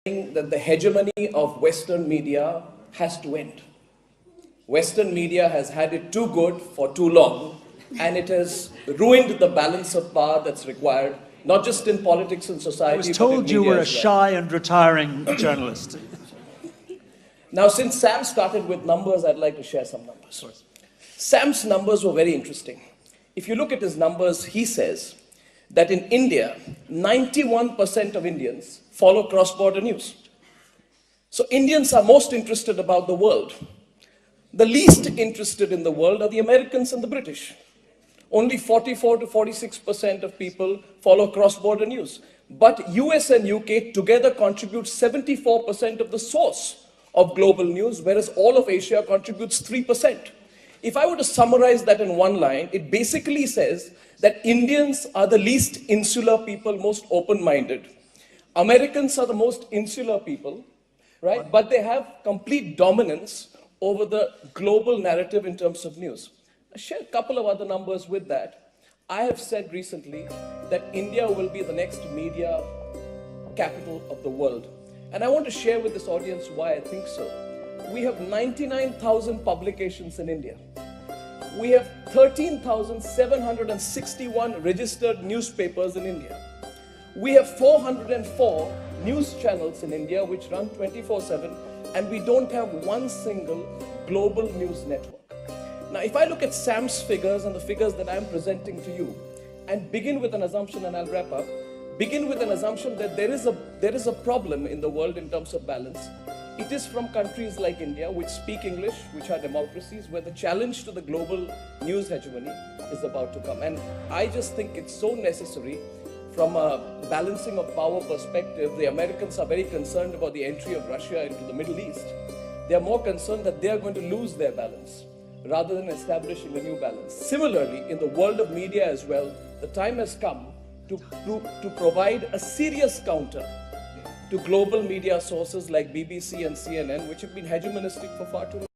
that the hegemony of Western media has to end. Western media has had it too good for too long, and it has ruined the balance of power that's required, not just in politics and society. I was told you were a shy and retiring journalist. Now, since Sam started with numbers, I'd like to share some numbers. Sam's numbers were very interesting. If you look at his numbers, he says that in India, 91% of Indians follow cross-border news. So Indians are most interested about the world. The least interested in the world are the Americans and the British. Only 44 to 46% of people follow cross-border news. But US and UK together contribute 74% of the source of global news, whereas all of Asia contributes 3%. If I were to summarize that in one line, it basically says that Indians are the least insular people, most open-minded. Americans are the most insular people, right? But they have complete dominance over the global narrative in terms of news. I'll share a couple of other numbers with that. I have said recently that India will be the next media capital of the world. And I want to share with this audience why I think so. We have 99,000 publications in India. We have 13,761 registered newspapers in India. We have 404 news channels in India which run 24/7, and we don't have one single global news network. Now, if I look at Sam's figures and the figures that I'm presenting to you, and begin with an assumption, and I'll wrap up, begin with an assumption that there is a problem in the world in terms of balance. It is from countries like India, which speak English, which are democracies, where the challenge to the global news hegemony is about to come. And I just think it's so necessary from a balancing of power perspective. The Americans are very concerned about the entry of Russia into the Middle East. They are more concerned that they are going to lose their balance rather than establishing a new balance. Similarly, in the world of media as well, the time has come to provide a serious counter to global media sources like BBC and CNN, which have been hegemonistic for far too long.